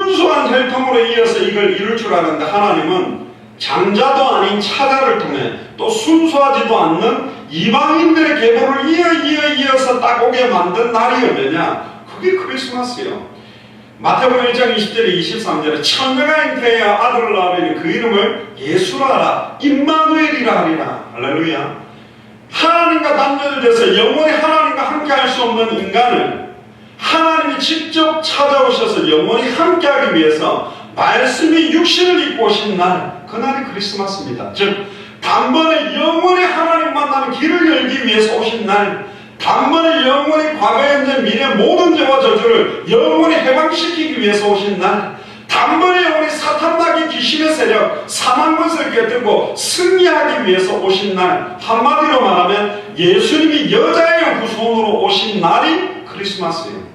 순수한 혈통으로 이어서 이걸 이룰 줄 아는데 하나님은 장자도 아닌 차자를 통해 또 순수하지도 않는 이방인들의 계보를 이어서 딱 오게 만든 날이 언제냐? 그게 크리스마스예요. 마태복음 1장 20절에 23절에 처녀가 잉태하여 아들을 낳으니 그 이름을 예수라 하라 임마누엘이라 하리라. 할렐루야. 하나님과 단절돼서 영원히 하나님과 함께 할 수 없는 인간을 하나님이 직접 찾아오셔서 영원히 함께하기 위해서 말씀이 육신을 입고 오신 날, 그날이 크리스마스입니다. 즉 단번에 영원히 하나님 만나는 길을 열기 위해서 오신 날, 단번에 영원히 과거, 현재, 미래 모든 죄와 저주를 영원히 해방시키기 위해서 오신 날, 단번에 영원히 사탄 마귀 귀신의 세력 사망 권세를 깨뜨리고 승리하기 위해서 오신 날, 한마디로 말하면 예수님이 여자의 후손으로 오신 날이 크리스마스예요.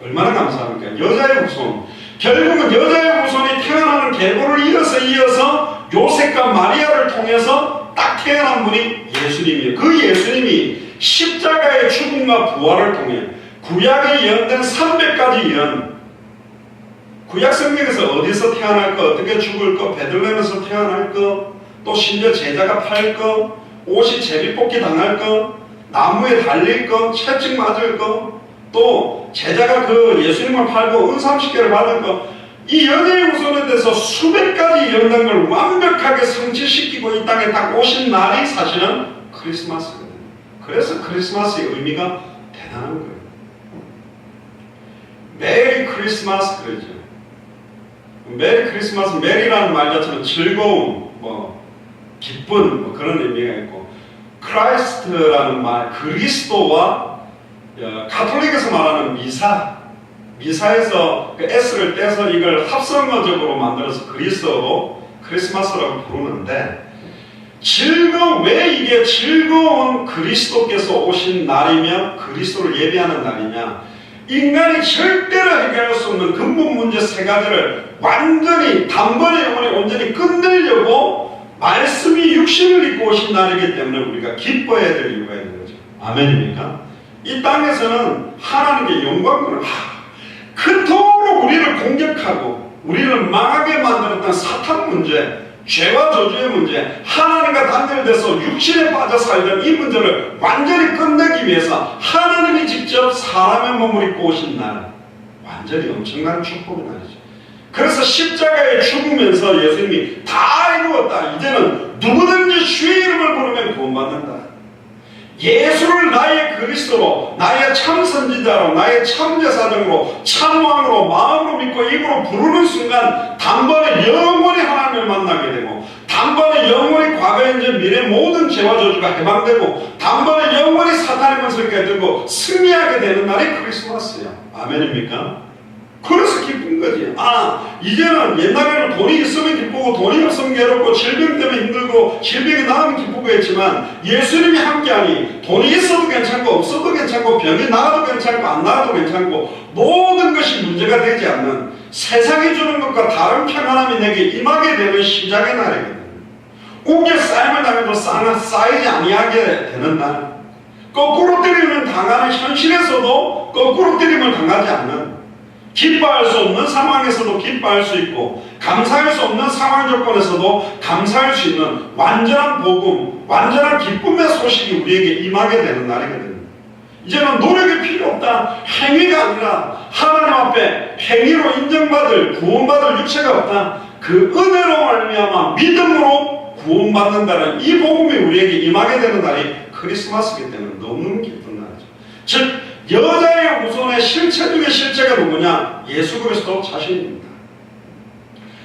얼마나 감사합니까? 여자의 후손. 결국은 여자의 후손이 태어나는 계보를 이어서 요셉과 마리아를 통해서 딱 태어난 분이 예수님이에요. 그 예수님이 십자가의 죽음과 부활을 통해 구약에 예언된 300가지 예언, 구약 성경에서 어디서 태어날 거, 어떻게 죽을 거, 베들레헴에서 태어날 거, 또 심지어 제자가 팔 거, 옷이 제비뽑기 당할 거, 나무에 달릴 거, 채찍 맞을 거, 또 제자가 그 예수님을 팔고 은 30개를 받을 거, 이 연예의 후손에 대해서 수백 가지 예언된 걸 완벽하게 성취시키고 이 땅에 딱 오신 날이 사실은 크리스마스거든요. 그래서 크리스마스의 의미가 대단한 거예요. 메리 크리스마스 그러죠. 메리 크리스마스, 메리라는 말 자체는 즐거움, 기쁜 그런 의미가 있고, 크라이스트라는 말, 그리스도와 가톨릭에서 말하는 미사에서 그 S를 떼서 이걸 합성어적으로 만들어서 그리스도로 크리스마스라고 부르는데, 왜 이게 즐거운 그리스도께서 오신 날이며 그리스도를 예배하는 날이냐? 인간이 절대로 해결할 수 없는 근본 문제 세 가지를 완전히 단번에 영원히 온전히 끝내려고 말씀이 육신을 입고 오신 날이기 때문에 우리가 기뻐해야 될 이유가 있는 거죠. 아멘입니까? 이 땅에서는 하나님께 영광을 그토록 우리를 공격하고 우리를 망하게 만들었던 사탄 문제, 죄와 저주의 문제, 하나님과 단절돼서 육신에 빠져 살던 이 문제를 완전히 끝내기 위해서 하나님이 직접 사람의 몸을 입고 오신 날, 완전히 엄청난 축복의 날이죠. 그래서 십자가에 죽으면서 예수님이 다 이루었다, 이제는 누구든지 주의 이름을 부르면 구원받는다, 예수를 나의 그리스도로, 나의 참 선지자로, 나의 참 제사장으로, 참 왕으로 마음으로 믿고 입으로 부르는 순간 단번에 영원히 하나님을 만나게 되고, 단번에 영원히 과거, 현재, 미래 모든 죄와 저주가 해방되고, 단번에 영원히 사탄의 권세를 깨뜨리고 승리하게 되는 날이 크리스마스예요. 아멘입니까? 그래서 기쁜 거지. 이제는 옛날에는 돈이 있으면 기쁘고 돈이 없으면 괴롭고 질병 때문에 힘들고 질병이 나으면 기쁘고 했지만, 예수님이 함께하니 돈이 있어도 괜찮고 없어도 괜찮고 병이 나아도 괜찮고 안 나아도 괜찮고 모든 것이 문제가 되지 않는, 세상이 주는 것과 다른 평안함이 내게 임하게 되는 시작의 날이거든요. 우겨 쌓임을 당해도 쌓이지 아니하게 되는 날, 거꾸로 때리면 당하는 현실에서도 거꾸로 때림을 당하지 않는, 기뻐할 수 없는 상황에서도 기뻐할 수 있고 감사할 수 없는 상황 조건에서도 감사할 수 있는 완전한 복음, 완전한 기쁨의 소식이 우리에게 임하게 되는 날이거든요. 이제는 노력이 필요 없다, 행위가 아니라 하나님 앞에 행위로 인정받을, 구원받을 육체가 없다, 그 은혜로 말미암아 믿음으로 구원받는다는 이 복음이 우리에게 임하게 되는 날이 크리스마스이기 때문에 너무너무 기쁜 날이죠. 즉 여자의 후손의 실체 중에 실체가 누구냐? 예수 그리스도 자신입니다.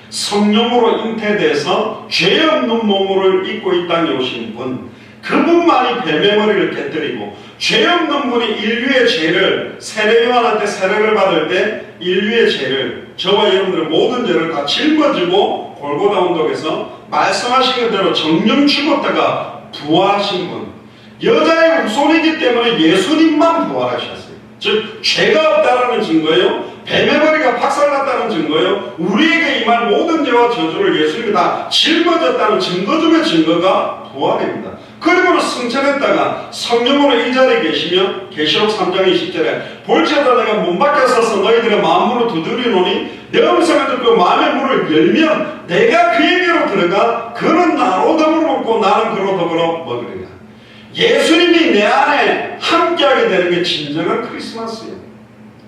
성령으로 잉태돼서 죄 없는 몸을 입고 이 땅에 오신 분, 그분만이 뱀의 머리를 깨뜨리고, 죄 없는 분이 인류의 죄를, 세례 요한한테 세례를 받을 때 인류의 죄를, 저와 여러분들의 모든 죄를 다 짊어지고 골고다 언덕에서 말씀하신 그대로 정령 죽었다가 부활하신 분, 여자의 후손이기 때문에 예수님만 부활하셨어요. 즉 죄가 없다라는 증거예요, 뱀의 머리가 박살났다는 증거예요, 우리에게 임할 모든 죄와 저주를 예수님이 다 짊어졌다는 증거 중의 증거가 부활입니다. 그리고는 승천했다가 성령으로 이 자리에 계시며 계시록 3장 20절에 볼지어다 내가 문 밖에 서서 너희들의 마음으로 두드리노니 내 음성을 듣고 마음의 문을 열면 내가 그에게로 들어가 그는 나로 더불어 먹고 나는 그로 더불어 먹으리라. 예수님이 내 안에 함께하게 되는 게 진정한 크리스마스예요.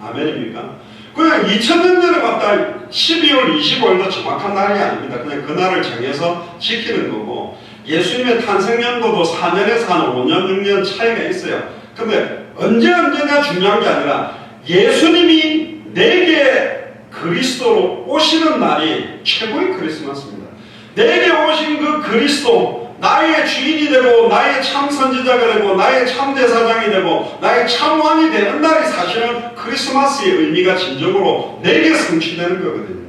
아멘입니까? 그냥 2000년 전에 왔다 12월 25일도 정확한 날이 아닙니다. 그냥 그 날을 정해서 지키는 거고, 예수님의 탄생연도도 4년에서 한 5년, 6년 차이가 있어요. 근데 언제냐 중요한 게 아니라 예수님이 내게 그리스도로 오시는 날이 최고의 크리스마스입니다. 내게 오신 그 그리스도, 나의 주인이 되고 나의 참 선지자가 되고 나의 참 제사장이 되고 나의 참 왕이 되는 날이 사실은 크리스마스의 의미가 진정으로 내게 성취되는 거거든요.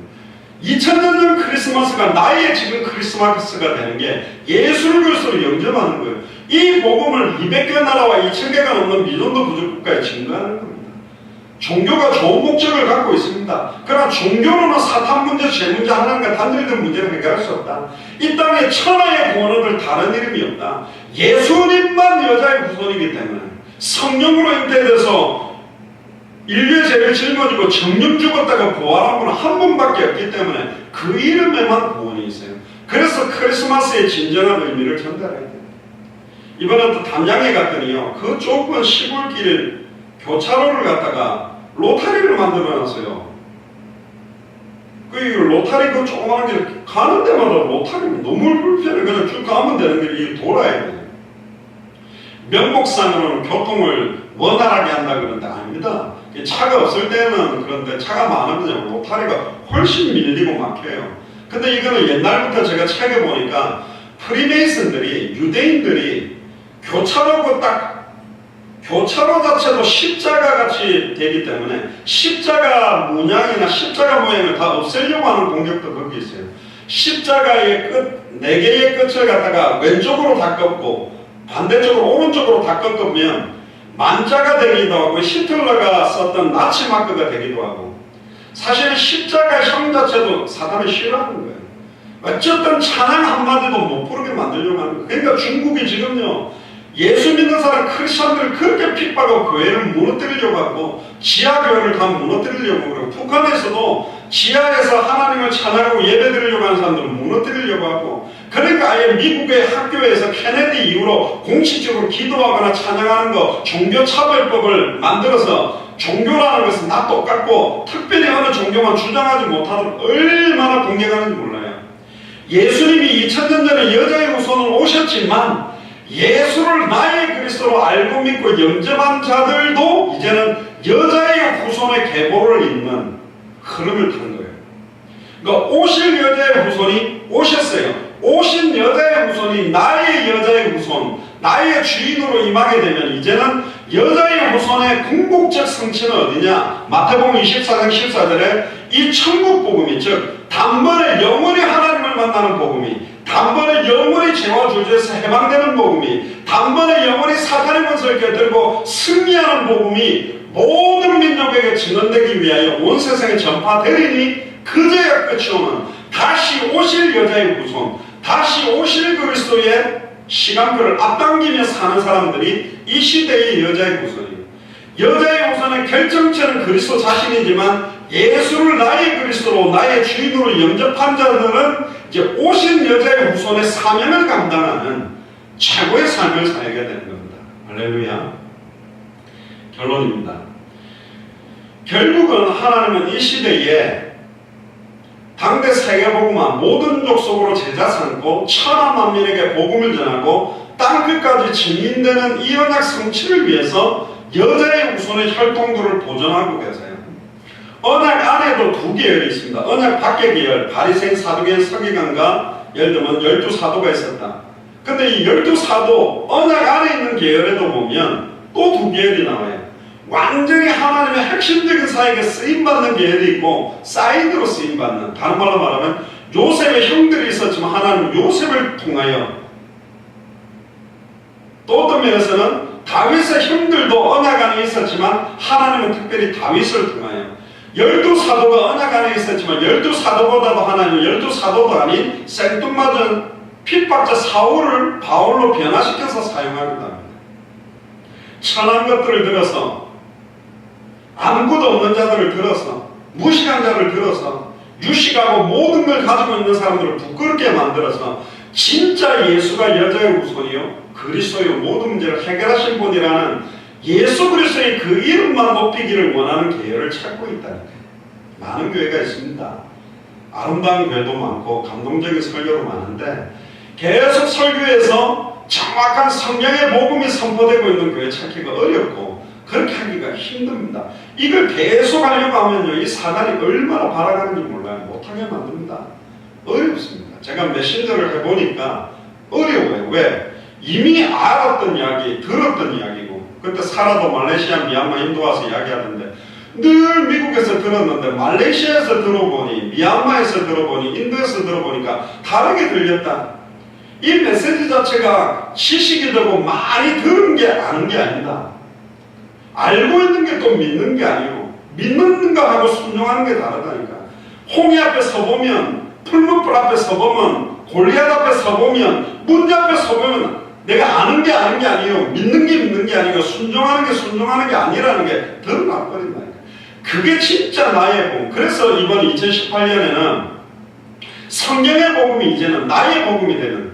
2000년 전 크리스마스가 나의 지금 크리스마스가 되는 게 예수를 그리스도로 영접하는 거예요. 이 복음을 200개 나라와 2000개가 넘는 미전도 부족국가에 증거하는 겁니다. 종교가 좋은 목적을 갖고 있습니다. 그러나 종교로는 사탄 문제, 죄 문제, 하나님과 단절된 문제를 해결할 수 없다. 이 땅에 천하의 구원을 다른 이름이 없다. 예수님만 여자의 후손이기 때문에 성령으로 잉태돼서 인류의 죄를 짊어지고 정령 죽었다가 부활한 분은 한 분밖에 없기 때문에 그 이름에만 구원이 있어요. 그래서 크리스마스의 진정한 의미를 전달해야 돼요. 이번엔 또 담양에 갔더니요, 그 좁은 시골길 교차로를 갖다가 로타리를 만들어놨어요. 그 로타리 그 조그마한 길 가는 데마다 로타리 너무 불편해. 그냥 쭉 가면 되는 길이 돌아야 돼요. 명목상으로는 교통을 원활하게 한다 그러는데 아닙니다. 차가 없을 때는 그런데 차가 많으면 로타리가 훨씬 밀리고 막혀요. 근데 이거는 옛날부터 제가 책에 보니까 프리메이슨들이, 유대인들이 교차로고 딱 교차로 자체도 십자가 같이 되기 때문에 십자가 문양이나 십자가 모양을 다 없애려고 하는 공격도 거기 있어요. 십자가의 끝, 4개의 끝을 갖다가 왼쪽으로 다 꺾고 반대쪽으로 오른쪽으로 다 꺾으면 만자가 되기도 하고 히틀러가 썼던 나치 마크가 되기도 하고, 사실 십자가 형 자체도 사탄이 싫어하는 거예요. 어쨌든 찬양 한마디도 못 부르게 만들려고 하는 거예요. 그러니까 중국이 지금요, 예수 믿는 사람 크리스천들을 그렇게 핍박하고 교회를 무너뜨리려고 하고 지하교회를 다 무너뜨리려고 그러고, 북한에서도 지하에서 하나님을 찬양하고 예배드리려고 하는 사람들을 무너뜨리려고 하고, 그러니까 아예 미국의 학교에서 케네디 이후로 공식적으로 기도하거나 찬양하는 거 종교차별법을 만들어서 종교라는 것은 다 똑같고 특별히 어느 종교만 주장하지 못하도록 얼마나 공격하는지 몰라요. 예수님이 2000년 전에 여자의 후손으로 오셨지만 예수를 나의 그리스도로 알고 믿고 영접한 자들도 이제는 여자의 후손의 계보를 잇는 흐름을 탄 거예요. 그러니까 오실 여자의 후손이 오셨어요. 오신 여자의 후손이 나의 여자의 후손, 나의 주인으로 임하게 되면 이제는 여자의 후손의 궁극적 성취는 어디냐? 마태복음 24장 14절에 이 천국 복음이, 즉 단번에 영원히 하나님을 만나는 복음이, 단번에 영원히 죄와 저주에서 해방되는 복음이, 단번에 영원히 사탄의 권세를 깨뜨리고 승리하는 복음이 모든 민족에게 증언되기 위하여 온 세상에 전파되리니 그제야 끝이 오는 다시 오실 여자의 후손, 다시 오실 그리스도의 시간표를 앞당기며 사는 사람들이 이 시대의 여자의 후손이에요. 여자의 후손의 결정체는 그리스도 자신이지만 예수를 나의 그리스도로 나의 주인으로 영접한 자들은 이제 오신 여자의 후손의 사명을 감당하는 최고의 삶을 살게 되는 겁니다. 할렐루야. 결론입니다. 결국은 하나님은 이 시대에 당대 세계복음화 모든 족속으로 제자 삼고 천하 만민에게 복음을 전하고 땅끝까지 증인되는 이 언약 성취를 위해서 여자의 후손의 혈통들을 보존하고 계세요. 언약 안에도 두 계열이 있습니다. 언약 밖의 계열, 바리새인, 사두개인, 서기관과 예를 들면 12사도가 있었다. 근데 이 12사도 언약 안에 있는 계열에도 보면 또 두 계열이 나와요. 완전히 하나님의 핵심적인 사역에 쓰임받는 계열이 있고 사이드로 쓰임받는, 다른 말로 말하면 요셉의 형들이 있었지만 하나님은 요셉을 통하여, 또 어떤 면에서는 다윗의 형들도 언약 안에 있었지만 하나님은 특별히 다윗을 통하여, 12사도가 언약 안에 있었지만 12사도보다도 하나님은 12사도도 아닌 생뚱맞은 핍박자 사울을 바울로 변화시켜서 사용하기도 합니다. 천한 것들을 들어서, 아무것도 없는 자들을 들어서 무식한 자를 들어서 유식하고 모든 걸 가지고 있는 사람들을 부끄럽게 만들어서 진짜 예수가 여자의 후손이요 그리스도의 모든 문제를 해결하신 분이라는 예수 그리스도의 그 이름만 높이기를 원하는 계열을 찾고 있다니까요. 많은 교회가 있습니다. 아름다운 교회도 많고 감동적인 설교도 많은데 계속 설교에서 정확한 성경의 복음이 선포되고 있는 교회 찾기가 어렵고 그렇게 하기가 힘듭니다. 이걸 계속 하려고 하면요 이 사단이 얼마나 바라가는지 몰라요. 못하게 만듭니다. 어렵습니다. 제가 메신저를 해보니까 어려워요. 왜? 이미 알았던 이야기, 들었던 이야기고 그때 사라도 말레이시아, 미얀마, 인도 와서 이야기하던데 늘 미국에서 들었는데 말레이시아에서 들어보니 미얀마에서 들어보니 인도에서 들어보니까 다르게 들렸다. 이 메시지 자체가 지식이 되고 많이 들은 게 아는 게 아니다. 알고 있는 게 또 믿는 게 아니고 믿는 거하고 순종하는 게 다르다니까. 홍해 앞에 서보면 풀무불 앞에 서보면 골리앗 앞에 서보면 문제 앞에 서보면 내가 아는 게 아는 게 아니에요. 믿는 게 믿는 게 아니고 순종하는 게 순종하는 게 아니라는 게 드러나버린다니까. 그게 진짜 나의 복음. 그래서 이번 2018년에는 성경의 복음이 이제는 나의 복음이 되는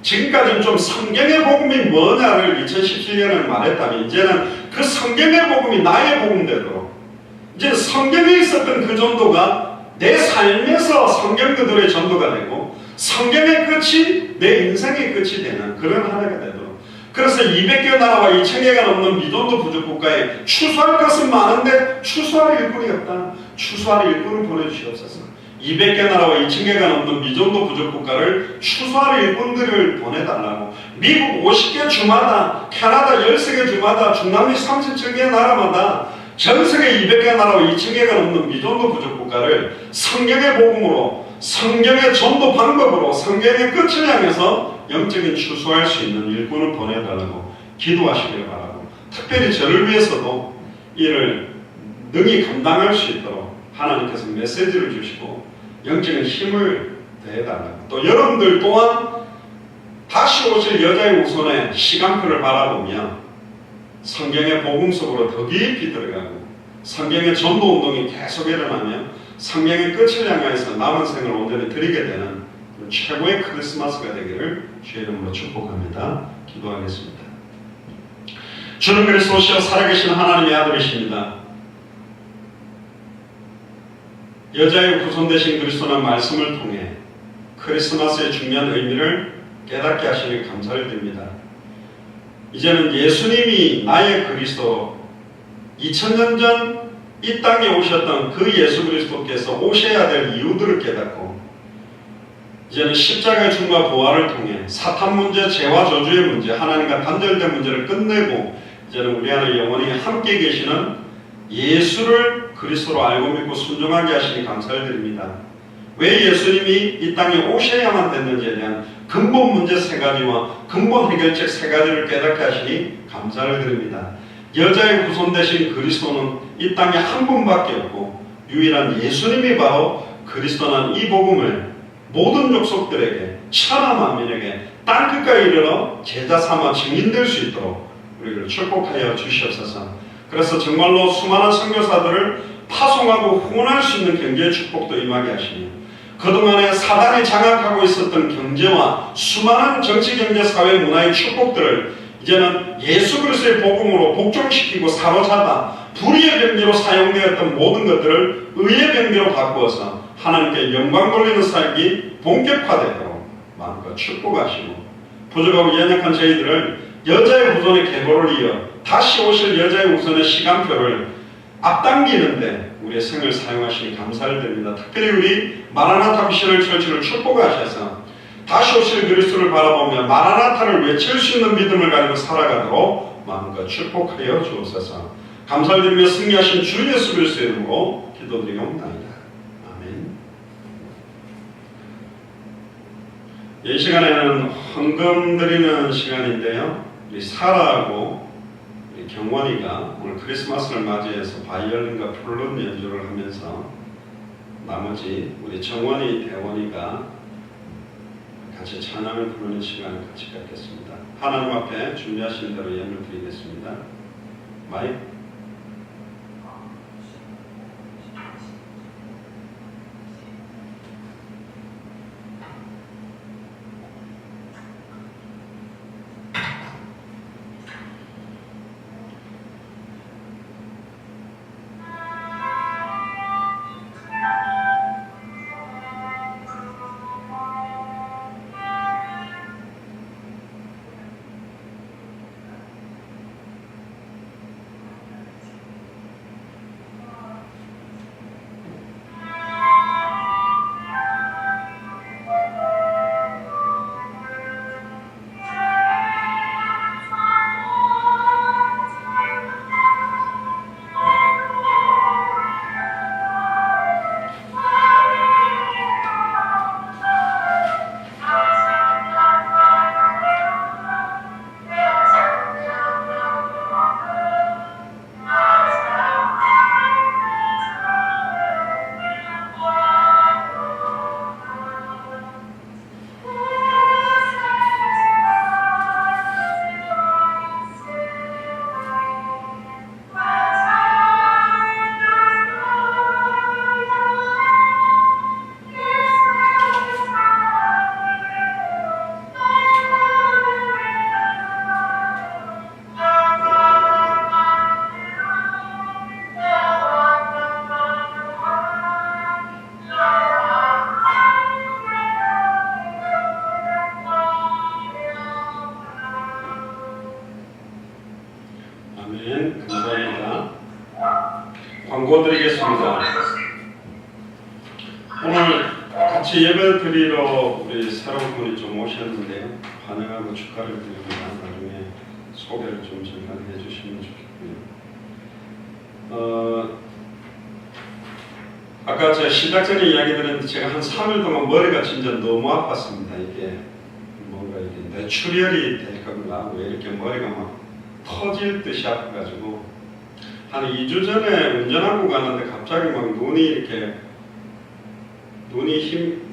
지금까지는 좀 성경의 복음이 뭐냐를 2017년에 말했다면 이제는 그 성경의 복음이 나의 복음 되도록 이제 성경에 있었던 그 전도가 내 삶에서 성경 그대로의 전도가 되고 성경의 끝이 내 인생의 끝이 되는 그런 한 해가 되도록 그래서 200개 나라와 2000개가 넘는 미전도 부족 국가에 추수할 것은 많은데 추수할 일꾼이 없다. 추수할 일꾼을 보내주시옵소서. 200개 나라와 2000개가 넘는 미전도 부족 국가를 추수할 일꾼들을 보내달라고 미국 50개 주마다 캐나다 13개 주마다 중남미 37개 나라마다 전 세계 200개 나라와 2000개가 넘는 미전도 부족 국가를 성경의 복음으로 성경의 전도 방법으로 성경의 끝을 향해서 영적인 추수할 수 있는 일꾼을 보내달라고 기도하시길 바라고 특별히 저를 위해서도 이를 능히 감당할 수 있도록 하나님께서 메시지를 주시고 영적인 힘을 더해달라고 또 여러분들 또한 다시 오실 여자의 후손의 시간표를 바라보며 성경의 복음 속으로 더 깊이 들어가고 성경의 전도운동이 계속 일어나며 성경의 끝을 향해서 남은 생을 온전히 드리게 되는 최고의 크리스마스가 되기를 주의 이름으로 축복합니다. 기도하겠습니다. 주는 그리스도시여 살아계신 하나님의 아들이십니다. 여자의 후손 되신 그리스도는 말씀을 통해 크리스마스의 중요한 의미를 깨닫게 하시니 감사를 드립니다. 이제는 예수님이 나의 그리스도 2000년 전 이 땅에 오셨던 그 예수 그리스도께서 오셔야 될 이유들을 깨닫고 이제는 십자가의 죽음과 부활을 통해 사탄 문제, 죄와 저주의 문제, 하나님과 단절된 문제를 끝내고 이제는 우리 안에 영원히 함께 계시는 예수를 그리스도로 알고 믿고 순종하게 하시니 감사를 드립니다. 왜 예수님이 이 땅에 오셔야만 됐는지에 대한 근본 문제 3가지와 근본 해결책 3가지를 깨닫게 하시니 감사를 드립니다. 여자의 후손 되신 그리스도는 이 땅에 한 분밖에 없고 유일한 예수님이 바로 그리스도는 이 복음을 모든 족속들에게 천하 만민에게 땅끝까지 이르러 제자 삼아 증인될 수 있도록 우리를 축복하여 주시옵소서. 그래서 정말로 수많은 선교사들을 파송하고 후원할 수 있는 경제의 축복도 임하게 하시니 그동안에 사단이 장악하고 있었던 경제와 수많은 정치, 경제, 사회, 문화의 축복들을 이제는 예수 그리스도의 복음으로 복종시키고 사로잡아 불의의 병기로 사용되었던 모든 것들을 의의 병기로 바꾸어서 하나님께 영광 돌리는 삶이 본격화되도록 마음껏 축복하시고 부족하고 연약한 저희들을 여자의 후손의 계보를 이어 다시 오실 여자의 후손의 시간표를 앞당기는데 우리의 생을 사용하시니 감사를 드립니다. 특별히 우리 마라나타 미션을 철치를 축복하셔서 다시 오실 그리스도를 바라보며 마라나타를 외칠 수 있는 믿음을 가지고 살아가도록 마음껏 축복하여 주옵소서. 감사를 드리며 승리하신 주 예수 그리스도의 이름으로 기도드리옵나이다. 아멘. 이 시간에는 헌금 드리는 시간인데요. 우리 사라하고 우리 경원이가 오늘 크리스마스를 맞이해서 바이올린과 플룻 연주를 하면서 나머지 우리 정원이, 대원이가 같이 찬양을 부르는 시간을 같이 갖겠습니다. 하나님 앞에 준비하신 대로 예물 드리겠습니다. 마이크. 오늘 같이 예배 드리러 우리 새로운 분이 좀 오셨는데요. 환영하고 축하를 드립니다. 나중에 소개를 좀 잠깐 해주시면 좋겠고요. 아까 제가 시작 전에 이야기 드렸는데 제가 한 3일 동안 머리가 진짜 너무 아팠습니다. 이게 뭔가 이게 뇌출혈이 될 건가 왜 이렇게 머리가 막 터질 듯이 아파가지고 한 2주 전에 운전하고 가는데 갑자기 막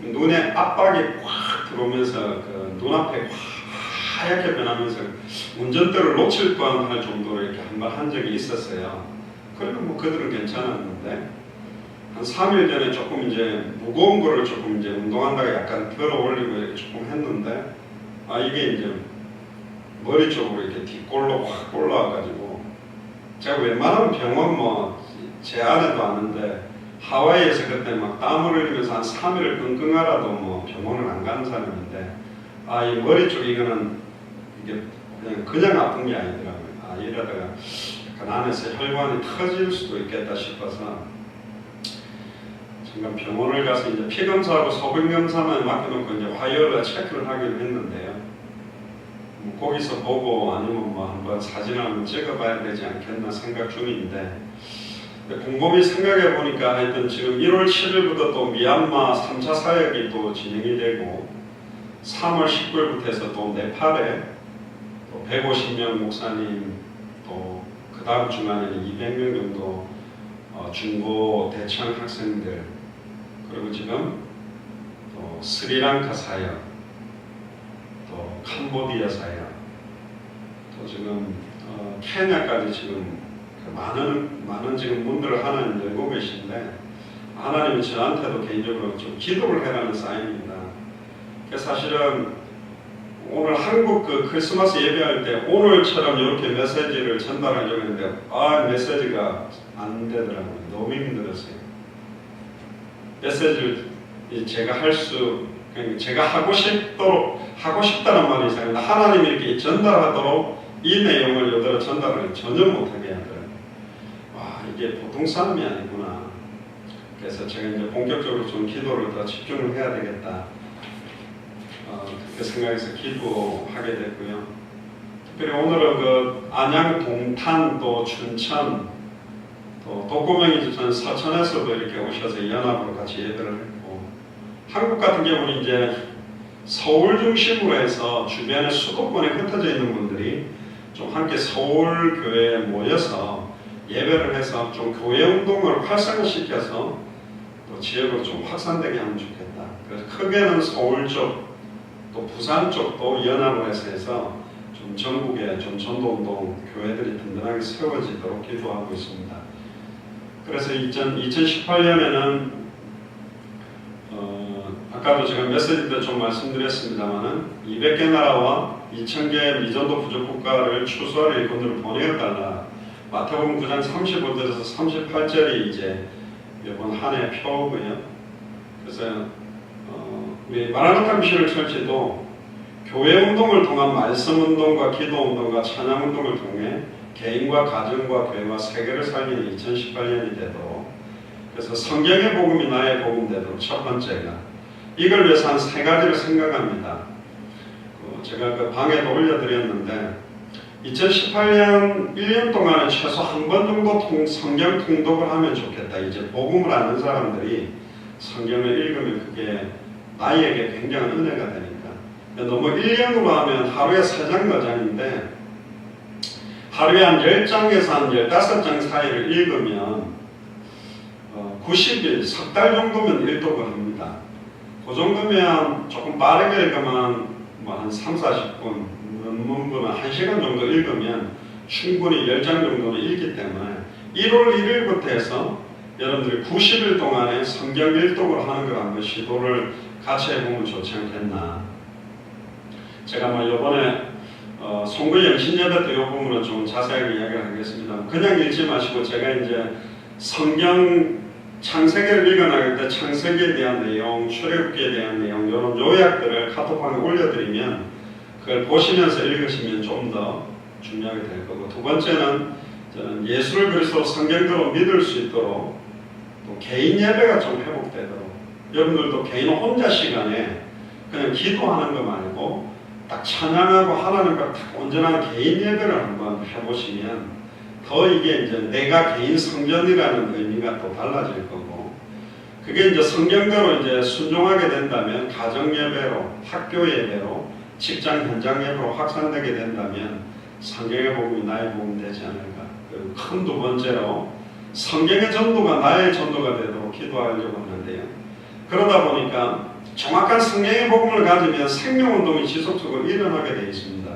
눈에 압박이 확 들어오면서 그 눈앞에 하얗게 변하면서 운전대를 놓칠 뻔할 정도로 이렇게 한 번 한 적이 있었어요. 그래도 뭐 그들은 괜찮았는데 한 3일 전에 조금 이제 무거운 거를 조금 이제 운동한다가 약간 들어 올리고 이렇게 조금 했는데 이게 이제 머리 쪽으로 이렇게 뒷골로 확 올라와가지고 제가 웬만하면 병원 제 안에도 아는데 하와이에서 그때 막 땀을 흘리면서 한 3일을 끙끙 앓아도 병원을 안 가는 사람인데 이 머리 쪽 이거는 이게 그냥 아픈 게 아니더라고요. 이러다가 약간 안에서 혈관이 터질 수도 있겠다 싶어서 잠깐 병원을 가서 이제 피 검사하고 소변 검사만 맡겨놓고 이제 화요일에 체크를 하기로 했는데요. 거기서 보고 아니면 한번 사진을 한번 찍어봐야 되지 않겠나 생각 중인데 곰곰이 생각해 보니까 하여튼 지금 1월 7일부터 또 미얀마 3차 사역이 또 진행이 되고 3월 19일부터 해서 또 네팔에 또 150명 목사님 또 그 다음 주간에는 200명 정도 중고 대청 학생들 그리고 지금 또 스리랑카 사역 또 캄보디아 사역 또 지금 케냐까지 지금 많은 지금 문들을 하나님 열고 계신데 하나님이 저한테도 개인적으로 좀 기도를 해라는 사인입니다. 사실은 오늘 한국 그 크리스마스 예배할 때 오늘처럼 이렇게 메시지를 전달하려고 했는데 메시지가 안 되더라고요. 너무 힘들었어요. 메시지를 제가 제가 하고 싶다는 말이 이상합니다. 하나님이 이렇게 전달하도록 이 내용을 여기다 전달을 전혀 못하게 하더라고요. 이게 보통 사람이 아니구나. 그래서 제가 이제 본격적으로 좀 기도를 더 집중을 해야 되겠다. 그렇게 생각해서 기도하게 됐고요. 특별히 오늘은 그 안양, 동탄, 또 춘천, 또 독고명이 주천 서천에서도 이렇게 오셔서 연합으로 같이 예배를 했고, 한국 같은 경우는 이제 서울 중심으로 해서 주변에 수도권에 흩어져 있는 분들이 좀 함께 서울 교회에 모여서 예배를 해서 좀 교회 운동을 활성화시켜서 또 지역으로 좀 확산되게 하면 좋겠다. 그래서 크게는 서울 쪽, 또 부산 쪽도 연합을 해서 좀 전국에 좀 전도운동 교회들이 든든하게 세워지도록 기도하고 있습니다. 그래서 2018년에는 아까도 제가 메시지 때 좀 말씀드렸습니다만은 200개 나라와 2000개 미전도 부족 국가를 추수할 일꾼들을 보내어달라. 마태복음 9장 35절에서 38절이 이제 이번 한 해 표고요. 그래서 우리 마라나타 미션을 철치도 교회 운동을 통한 말씀 운동과 기도 운동과 찬양 운동을 통해 개인과 가정과 교회와 세계를 살리는 2018년이 되도록, 그래서 성경의 복음이 나의 복음 되도록 첫 번째가 이걸 위해서 한 3가지를 생각합니다. 제가 그 방에도 올려드렸는데 2018년 1년 동안에 최소 한 번 정도 성경 통독을 하면 좋겠다. 이제 복음을 아는 사람들이 성경을 읽으면 그게 나에게 굉장한 은혜가 되니까. 너무 1년으로 하면 하루에 3장 4장인데 하루에 한 10장에서 한 15장 사이를 읽으면 90일, 석 달 정도면 일독을 합니다. 그 정도면 조금 빠르게 읽으면 한 3, 40분, 논문분은 1시간 정도 읽으면 충분히 10장 정도는 읽기 때문에 1월 1일부터 해서 여러분들이 90일 동안에 성경 일독을 하는 걸 한번 시도를 같이 해보면 좋지 않겠나. 제가 이번에 송구 영신예배 때 이 부분은 좀 자세하게 이야기를 하겠습니다. 그냥 읽지 마시고 제가 이제 성경 창세기를 읽어나갈 때 창세기에 대한 내용, 출애굽기에 대한 내용 이런 요약들을 카톡방에 올려드리면 그걸 보시면서 읽으시면 좀 더 중요하게 될 거고, 두 번째는 저는 예수를 그리스도 성경대로 믿을 수 있도록 또 개인 예배가 좀 회복되도록 여러분들도 개인 혼자 시간에 그냥 기도하는 거 말고 딱 찬양하고 하나님과 딱 온전한 개인 예배를 한번 해보시면 더 이게 이제 내가 개인 성전이라는 의미가 또 달라질 거고, 그게 이제 성경대로 이제 순종하게 된다면 가정 예배로, 학교 예배로, 직장 현장 예배로 확산되게 된다면 성경의 복음이 나의 복음이 되지 않을까. 그리고 큰 두 번째로 성경의 전도가 나의 전도가 되도록 기도하려고 하는데요. 그러다 보니까 정확한 성경의 복음을 가지면 생명운동이 지속적으로 일어나게 되어 있습니다.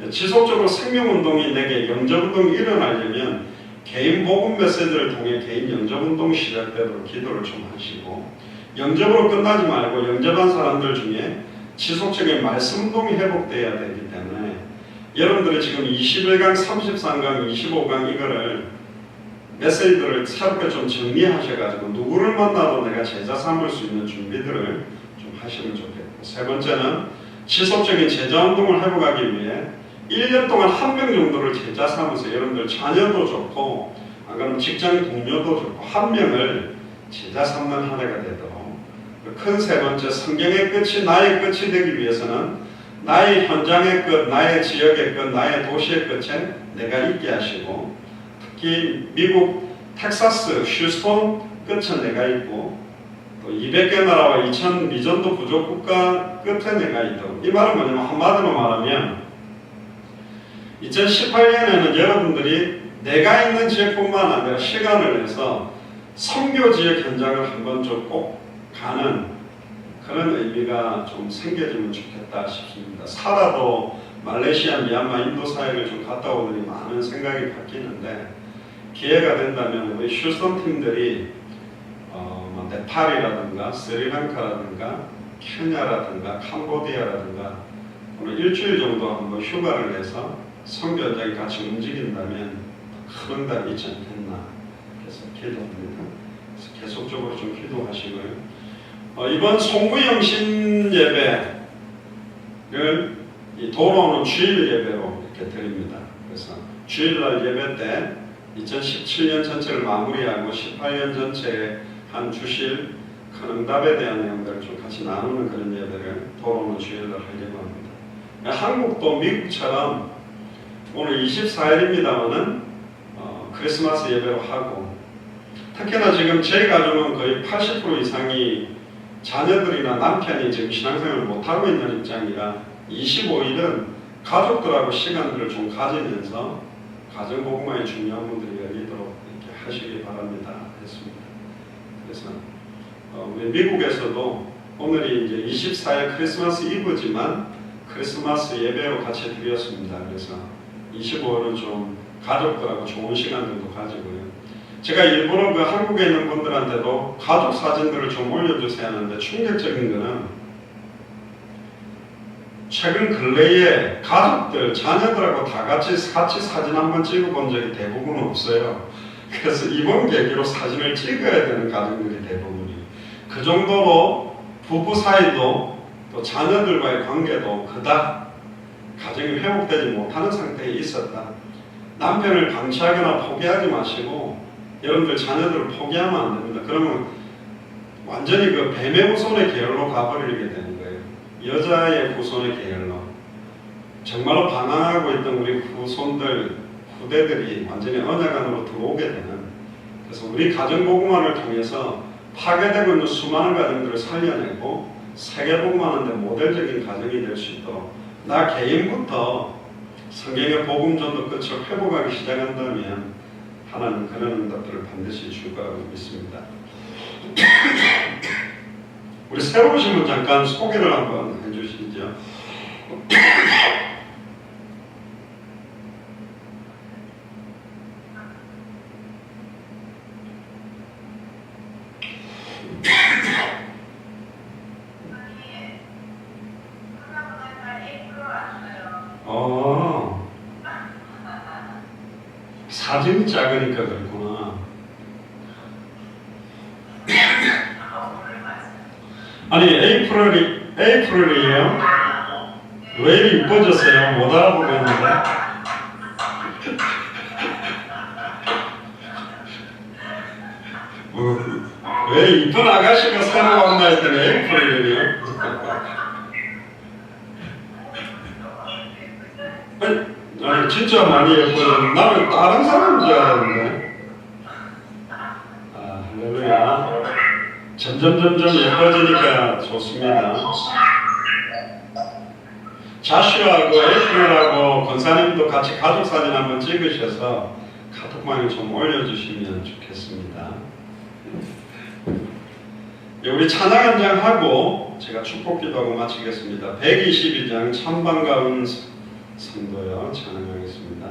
지속적으로 생명운동이 내게 영접운동이 일어나려면 개인 복음 메시지를 통해 개인 영접운동이 시작되도록 기도를 좀 하시고, 영접으로 끝나지 말고 영접한 사람들 중에 지속적인 말씀운동이 회복되어야 되기 때문에 여러분들이 지금 21강, 33강, 25강 이거를 메시지들을 새롭게 좀 정리하셔가지고 누구를 만나도 내가 제자 삼을 수 있는 준비들을 좀 하시면 좋겠고, 세 번째는 지속적인 제자운동을 회복하기 위해 1년 동안 한 명 정도를 제자 삼아서 여러분들 자녀도 좋고 안 그러면 직장 동료도 좋고 한 명을 제자 삼는 한 해가 되도록, 큰 세 번째 성경의 끝이 나의 끝이 되기 위해서는 나의 현장의 끝, 나의 지역의 끝, 나의 도시의 끝에 내가 있게 하시고, 특히 미국 텍사스 휴스턴 끝에 내가 있고 또 200개 나라와 2000 미전도 부족 국가 끝에 내가 있도록. 이 말은 뭐냐면 한마디로 말하면 2018년에는 여러분들이 내가 있는 지역뿐만 아니라 시간을 내서 선교 지역 현장을 한번 좀 꼭 가는 그런 의미가 좀 생겨지면 좋겠다 싶습니다. 살아도 말레이시아, 미얀마, 인도 사회를 좀 갔다 오더니 많은 생각이 바뀌는데, 기회가 된다면 우리 휴스턴 팀들이 네팔이라든가 스리랑카라든가 케냐라든가 캄보디아라든가 오늘 일주일 정도 한번 휴가를 내서 선교 현장에 같이 움직인다면 큰 응답이 있지 않겠나. 그래서 기도합니다. 그래서 계속적으로 좀 기도하시고요. 이번 송구영신 예배를 돌아오는 주일 예배로 이렇게 드립니다. 그래서 주일날 예배 때 2017년 전체를 마무리하고 18년 전체에 한 주실 큰 응답에 대한 내용들을 좀 같이 나누는 그런 예배를 돌아오는 주일날 하려고 합니다. 한국도 미국처럼 오늘 24일입니다만은 크리스마스 예배로 하고, 특히나 지금 제 가족은 거의 80% 이상이 자녀들이나 남편이 지금 신앙생활을 못하고 있는 입장이라 25일은 가족들하고 시간들을 좀 가지면서 가정복음화에 중요한 분들이 열리도록 이렇게 하시기 바랍니다. 했습니다. 그래서 우리 미국에서도 오늘이 이제 24일 크리스마스 이브지만 크리스마스 예배로 같이 드렸습니다. 그래서 25일은 좀 가족들하고 좋은 시간들도 가지고요. 제가 일부러 그 한국에 있는 분들한테도 가족 사진들을 좀 올려주세요 하는데, 충격적인 거는 최근 근래에 가족들, 자녀들하고 다 같이 사진 한번 찍어본 적이 대부분 없어요. 그래서 이번 계기로 사진을 찍어야 되는 가정들이 대부분이에요. 그 정도로 부부 사이도 또 자녀들과의 관계도 그닥 가정이 회복되지 못하는 상태에 있었다. 남편을 방치하거나 포기하지 마시고 여러분들 자녀들을 포기하면 안 됩니다. 그러면 완전히 그 뱀의 후손의 계열로 가버리게 되는 거예요. 여자의 후손의 계열로. 정말로 방황하고 있던 우리 후손들, 후대들이 완전히 언약 안으로 들어오게 되는, 그래서 우리 가정복음화를 통해서 파괴되고 있는 수많은 가정들을 살려내고 세계복음화하는데 모델적인 가정이 될 수 있도록 나 개인부터 성경의 복음전도 끝을 회복하기 시작한다면 하나님 그런 응답들을 반드시 줄 거라고 믿습니다. 우리 새로 오신 분 잠깐 소개를 한번 해주시죠. 사진이 작으니까 그렇구나. 아니 에이프릴이에요? 왜 이리 이뻐졌어요? 못 알아보겠는데. 왜 왜 이쁜 아가씨가 새로 왔나 했더니 에이프릴이요. 아니 진짜 많이 예뻐요. 나는 다른 사람인 줄 알았는데. 아, 할렐루야. 점점 예뻐지니까 좋습니다. 자슈하고 에이프릴하고 권사님도 같이 가족 사진 한번 찍으셔서 카톡방에 좀 올려주시면 좋겠습니다. 우리 찬양 한 장 하고 제가 축복기도하고 마치겠습니다. 122장 참 반가운 성도여 찬양하겠습니다.